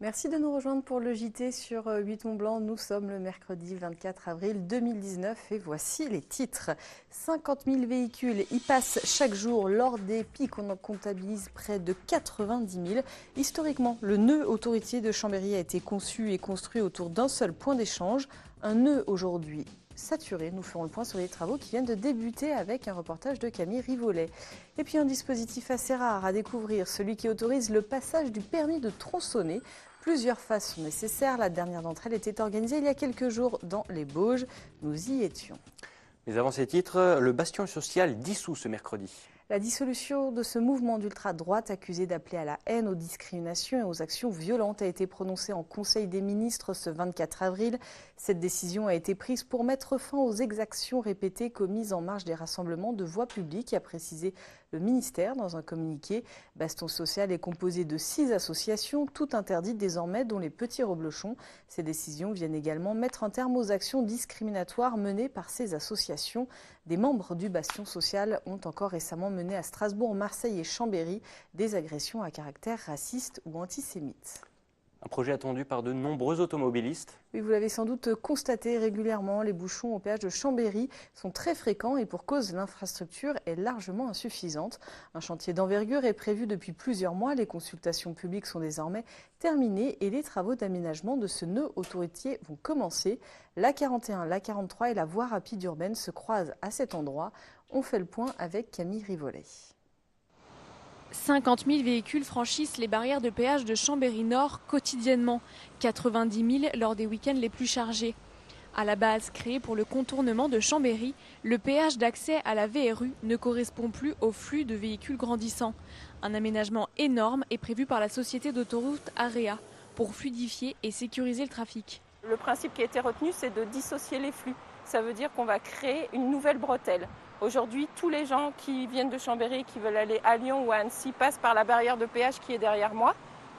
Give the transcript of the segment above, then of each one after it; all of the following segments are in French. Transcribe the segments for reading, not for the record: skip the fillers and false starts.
Merci de nous rejoindre pour le JT sur 8 Mont Blanc. Nous sommes le mercredi 24 avril 2019 et voici les titres. 50 000 véhicules y passent chaque jour. Lors des pics, on en comptabilise près de 90 000. Historiquement, le nœud autoroutier de Chambéry a été conçu et construit autour d'un seul point d'échange. Un nœud aujourd'hui saturé. Nous ferons le point sur les travaux qui viennent de débuter avec un reportage de Camille Rivollet. Et puis un dispositif assez rare à découvrir, celui qui autorise le passage du permis de tronçonner. Plusieurs phases sont nécessaires. La dernière d'entre elles était organisée il y a quelques jours dans les Bauges. Nous y étions. Mais avant ces titres, le bastion social dissous ce mercredi. La dissolution de ce mouvement d'ultra-droite accusé d'appeler à la haine, aux discriminations et aux actions violentes a été prononcée en Conseil des ministres ce 24 avril. Cette décision a été prise pour mettre fin aux exactions répétées commises en marge des rassemblements de voies publiques, a précisé le ministère dans un communiqué. Baston Social est composé de 6 associations, toutes interdites désormais, dont les Petits Reblochons. Ces décisions viennent également mettre un terme aux actions discriminatoires menées par ces associations. Des membres du Bastion Social ont encore récemment mené à Strasbourg, Marseille et Chambéry des agressions à caractère raciste ou antisémite. Un projet attendu par de nombreux automobilistes. Oui, vous l'avez sans doute constaté régulièrement, les bouchons au péage de Chambéry sont très fréquents et pour cause, l'infrastructure est largement insuffisante. Un chantier d'envergure est prévu depuis plusieurs mois. Les consultations publiques sont désormais terminées et les travaux d'aménagement de ce nœud autoroutier vont commencer. La 41, la 43 et la voie rapide urbaine se croisent à cet endroit. On fait le point avec Camille Rivollet. 50 000 véhicules franchissent les barrières de péage de Chambéry-Nord quotidiennement, 90 000 lors des week-ends les plus chargés. À la base créé pour le contournement de Chambéry, le péage d'accès à la VRU ne correspond plus au flux de véhicules grandissants. Un aménagement énorme est prévu par la société d'autoroute AREA pour fluidifier et sécuriser le trafic. Le principe qui a été retenu, c'est de dissocier les flux. Ça veut dire qu'on va créer une nouvelle bretelle. Aujourd'hui, tous les gens qui viennent de Chambéry, qui veulent aller à Lyon ou à Annecy, passent par la barrière de péage qui est derrière moi.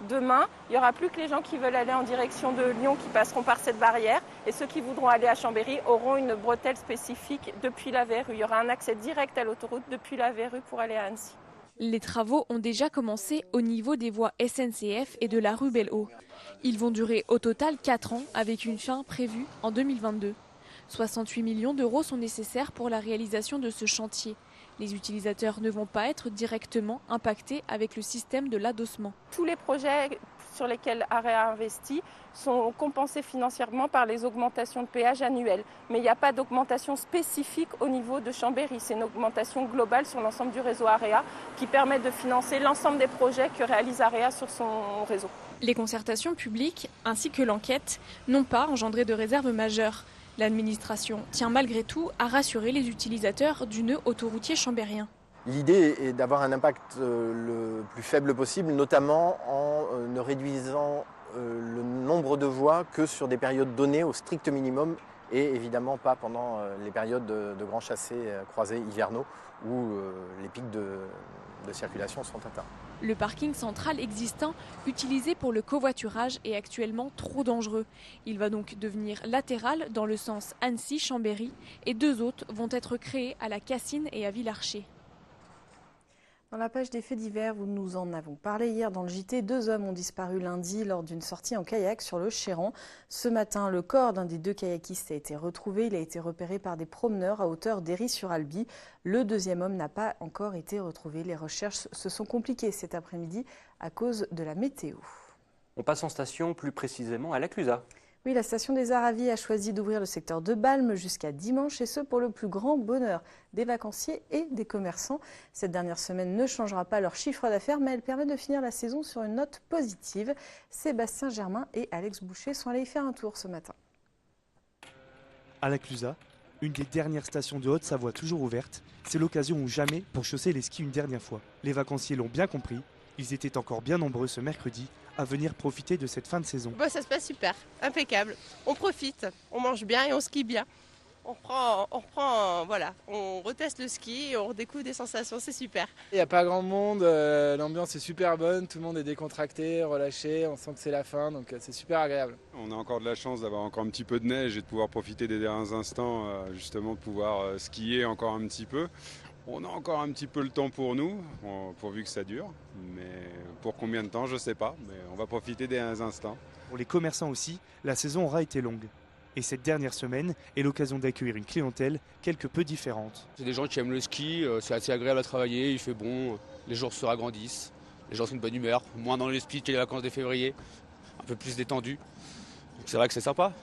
Demain, il n'y aura plus que les gens qui veulent aller en direction de Lyon qui passeront par cette barrière. Et ceux qui voudront aller à Chambéry auront une bretelle spécifique depuis la VRU. Il y aura un accès direct à l'autoroute depuis la VRU pour aller à Annecy. Les travaux ont déjà commencé au niveau des voies SNCF et de la rue Belle-Eau. Ils vont durer au total 4 ans avec une fin prévue en 2022. 68 millions d'euros sont nécessaires pour la réalisation de ce chantier. Les utilisateurs ne vont pas être directement impactés avec le système de l'adossement. Tous les projets sur lesquels AREA investit sont compensés financièrement par les augmentations de péage annuelles. Mais il n'y a pas d'augmentation spécifique au niveau de Chambéry. C'est une augmentation globale sur l'ensemble du réseau AREA qui permet de financer l'ensemble des projets que réalise AREA sur son réseau. Les concertations publiques ainsi que l'enquête n'ont pas engendré de réserve majeure. L'administration tient malgré tout à rassurer les utilisateurs du nœud autoroutier chambérien. L'idée est d'avoir un impact le plus faible possible, notamment en ne réduisant le nombre de voies que sur des périodes données au strict minimum et évidemment pas pendant les périodes de grands chassés croisés hivernaux où les pics de circulation sont atteints. Le parking central existant, utilisé pour le covoiturage, est actuellement trop dangereux. Il va donc devenir latéral dans le sens Annecy-Chambéry et 2 autres vont être créés à la Cassine et à Villarcher. Dans la page des faits divers, nous en avons parlé hier dans le JT. 2 hommes ont disparu lundi lors d'une sortie en kayak sur le Chéran. Ce matin, le corps d'un des 2 kayakistes a été retrouvé. Il a été repéré par des promeneurs à hauteur d'Héry-sur-Albi. Le 2e homme n'a pas encore été retrouvé. Les recherches se sont compliquées cet après-midi à cause de la météo. On passe en station, plus précisément à la Clusaz. Oui, la station des Aravis a choisi d'ouvrir le secteur de Balme jusqu'à dimanche et ce pour le plus grand bonheur des vacanciers et des commerçants. Cette dernière semaine ne changera pas leur chiffre d'affaires mais elle permet de finir la saison sur une note positive. Sébastien Germain et Alex Boucher sont allés y faire un tour ce matin. À la Clusaz, une des dernières stations de Haute-Savoie toujours ouverte, c'est l'occasion ou jamais pour chausser les skis une dernière fois. Les vacanciers l'ont bien compris, ils étaient encore bien nombreux ce mercredi à venir profiter de cette fin de saison. Ça se passe super, impeccable. On profite, on mange bien et on skie bien. On reteste le ski et on redécouvre des sensations, c'est super. Il n'y a pas grand monde, l'ambiance est super bonne, tout le monde est décontracté, relâché, on sent que c'est la fin, donc c'est super agréable. On a encore de la chance d'avoir encore un petit peu de neige et de pouvoir profiter des derniers instants, justement de pouvoir skier encore un petit peu. On a encore un petit peu le temps pour nous, pourvu que ça dure. Mais pour combien de temps, je ne sais pas. Mais on va profiter des instants. Pour les commerçants aussi, la saison aura été longue. Et cette dernière semaine est l'occasion d'accueillir une clientèle quelque peu différente. C'est des gens qui aiment le ski, c'est assez agréable à travailler, il fait bon, les jours se ragrandissent, les gens sont de bonne humeur, moins dans le speed que les vacances de février, un peu plus détendu. Donc c'est vrai que c'est sympa.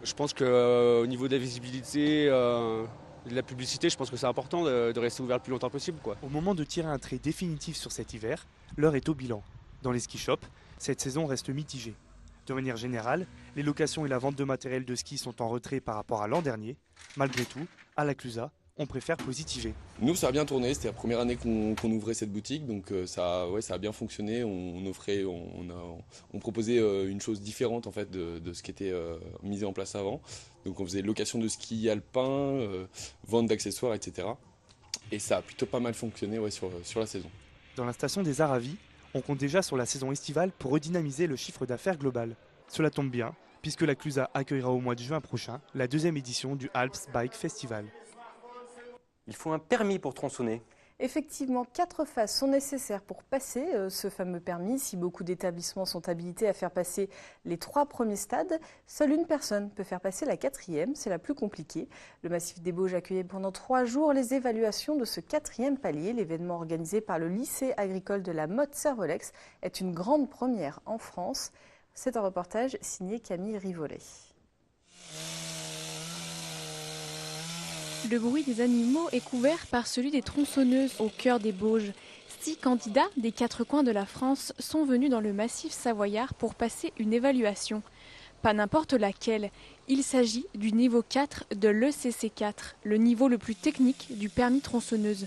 Je pense qu'au niveau de la visibilité, de la publicité, je pense que c'est important de rester ouvert le plus longtemps possible, quoi. Au moment de tirer un trait définitif sur cet hiver, l'heure est au bilan. Dans les ski shops, cette saison reste mitigée. De manière générale, les locations et la vente de matériel de ski sont en retrait par rapport à l'an dernier. Malgré tout, à la Clusaz, on préfère positiver. Nous, ça a bien tourné. C'était la première année qu'on ouvrait cette boutique, donc ça a bien fonctionné. On proposait une chose différente en fait de ce qui était mis en place avant. Donc on faisait location de ski alpin, vente d'accessoires, etc. Et ça a plutôt pas mal fonctionné sur la saison. Dans la station des Aravis, on compte déjà sur la saison estivale pour redynamiser le chiffre d'affaires global. Cela tombe bien, puisque la Clusaz accueillera au mois de juin prochain la 2e édition du Alps Bike Festival. Il faut un permis pour tronçonner. Effectivement, 4 phases sont nécessaires pour passer ce fameux permis. Si beaucoup d'établissements sont habilités à faire passer les 3 premiers stades, seule une personne peut faire passer la 4e, c'est la plus compliquée. Le massif des Bauges accueillait pendant 3 jours les évaluations de ce 4e palier. L'événement organisé par le lycée agricole de la Motte-Servolex est une grande première en France. C'est un reportage signé Camille Rivollet. Le bruit des animaux est couvert par celui des tronçonneuses au cœur des Bauges. 6 candidats des 4 coins de la France sont venus dans le massif savoyard pour passer une évaluation. Pas n'importe laquelle, il s'agit du niveau 4 de l'ECC4, le niveau le plus technique du permis tronçonneuse.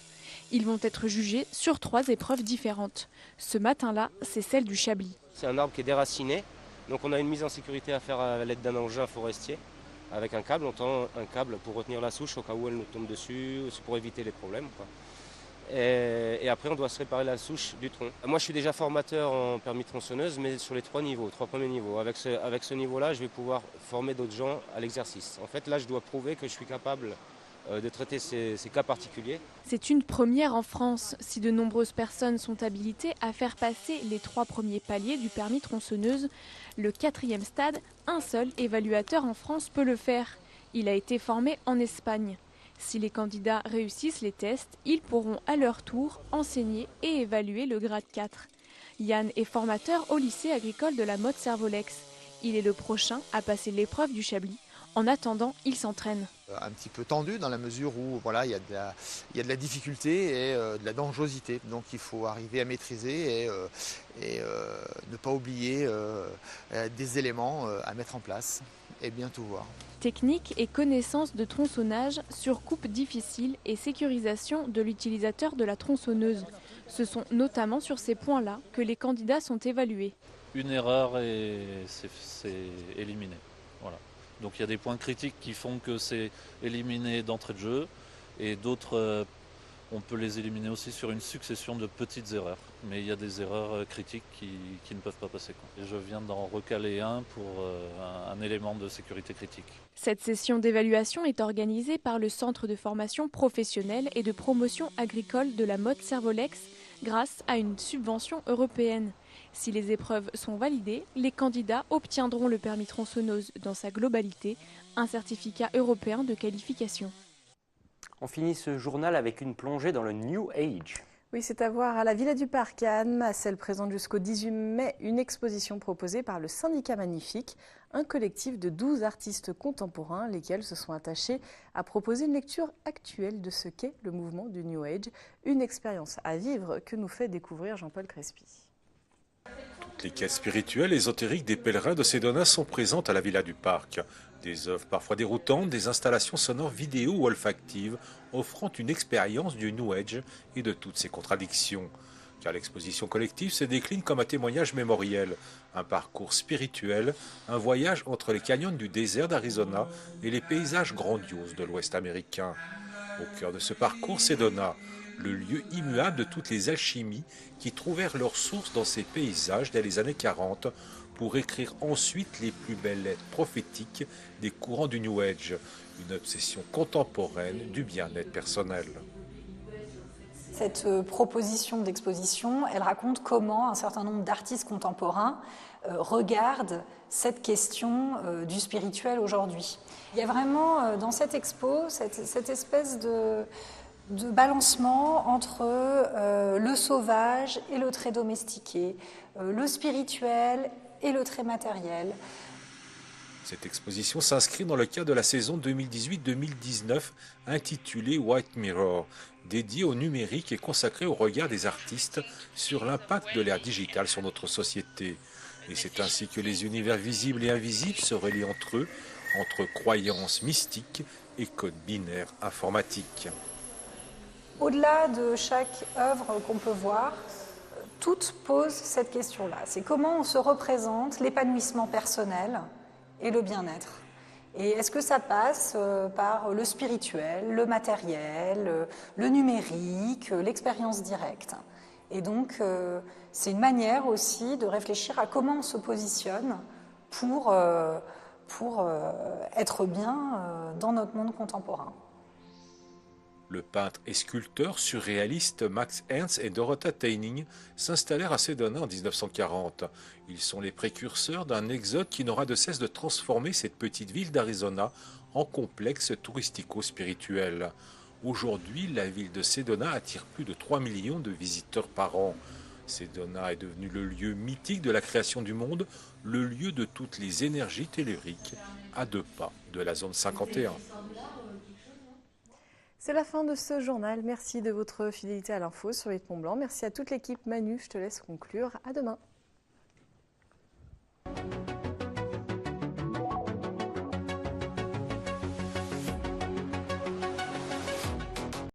Ils vont être jugés sur 3 épreuves différentes. Ce matin-là, c'est celle du Chablis. C'est un arbre qui est déraciné, donc on a une mise en sécurité à faire à l'aide d'un engin forestier. Avec un câble, on tend un câble pour retenir la souche au cas où elle nous tombe dessus, c'est pour éviter les problèmes, quoi. Et après, on doit se réparer la souche du tronc. Moi, je suis déjà formateur en permis tronçonneuse, mais sur les 3 premiers niveaux. Avec ce niveau-là, je vais pouvoir former d'autres gens à l'exercice. En fait, là, je dois prouver que je suis capable de traiter ces cas particuliers. C'est une première en France, si de nombreuses personnes sont habilitées à faire passer les 3 premiers paliers du permis tronçonneuse. Le 4e stade, un seul évaluateur en France peut le faire. Il a été formé en Espagne. Si les candidats réussissent les tests, ils pourront à leur tour enseigner et évaluer le grade 4. Yann est formateur au lycée agricole de la Motte-Servolex. Il est le prochain à passer l'épreuve du Chablis. En attendant, il s'entraîne. Un petit peu tendu dans la mesure où voilà, il y a de la difficulté et de la dangerosité. Donc il faut arriver à maîtriser et ne pas oublier des éléments à mettre en place et bien tout voir. Technique et connaissance de tronçonnage, surcoupe difficile et sécurisation de l'utilisateur de la tronçonneuse. Ce sont notamment sur ces points-là que les candidats sont évalués. Une erreur et c'est éliminé. Voilà. Donc il y a des points critiques qui font que c'est éliminé d'entrée de jeu et d'autres, on peut les éliminer aussi sur une succession de petites erreurs. Mais il y a des erreurs critiques qui ne peuvent pas passer, quoi. Et je viens d'en recaler un pour un élément de sécurité critique. Cette session d'évaluation est organisée par le Centre de formation professionnelle et de promotion agricole de la Motte-Servolex grâce à une subvention européenne. Si les épreuves sont validées, les candidats obtiendront le permis tronçonneuse dans sa globalité, un certificat européen de qualification. On finit ce journal avec une plongée dans le New Age. Oui, c'est à voir à la Villa du Parc à Annemasse. Elle présente jusqu'au 18 mai une exposition proposée par le Syndicat Magnifique, un collectif de 12 artistes contemporains, lesquels se sont attachés à proposer une lecture actuelle de ce qu'est le mouvement du New Age, une expérience à vivre que nous fait découvrir Jean-Paul Crespi. Toutes les quêtes spirituelles et ésotériques des pèlerins de Sedona sont présentes à la Villa du Parc. Des œuvres parfois déroutantes, des installations sonores vidéo ou olfactives offrant une expérience du New Age et de toutes ses contradictions. Car l'exposition collective se décline comme un témoignage mémoriel, un parcours spirituel, un voyage entre les canyons du désert d'Arizona et les paysages grandioses de l'Ouest américain. Au cœur de ce parcours, Sedona, le lieu immuable de toutes les alchimies qui trouvèrent leur source dans ces paysages dès les années 40 pour écrire ensuite les plus belles lettres prophétiques des courants du New Age, une obsession contemporaine du bien-être personnel. Cette proposition d'exposition, elle raconte comment un certain nombre d'artistes contemporains regardent cette question du spirituel aujourd'hui. Il y a vraiment dans cette expo cette espèce de balancement entre le sauvage et le très domestiqué, le spirituel et le très matériel. Cette exposition s'inscrit dans le cadre de la saison 2018-2019 intitulée White Mirror, dédiée au numérique et consacrée au regard des artistes sur l'impact de l'ère digitale sur notre société. Et c'est ainsi que les univers visibles et invisibles se relient entre eux, entre croyances mystiques et codes binaires informatiques. Au-delà de chaque œuvre qu'on peut voir, toutes posent cette question-là. C'est comment on se représente l'épanouissement personnel et le bien-être. Et est-ce que ça passe par le spirituel, le matériel, le numérique, l'expérience directe? Et donc, c'est une manière aussi de réfléchir à comment on se positionne pour être bien dans notre monde contemporain. Le peintre et sculpteur surréaliste Max Ernst et Dorota Teining s'installèrent à Sedona en 1940. Ils sont les précurseurs d'un exode qui n'aura de cesse de transformer cette petite ville d'Arizona en complexe touristico-spirituel. Aujourd'hui, la ville de Sedona attire plus de 3 millions de visiteurs par an. Sedona est devenu le lieu mythique de la création du monde, le lieu de toutes les énergies telluriques, à 2 pas de la zone 51. C'est la fin de ce journal. Merci de votre fidélité à l'info sur Huit Mont Blanc. Merci à toute l'équipe. Manu, je te laisse conclure. À demain.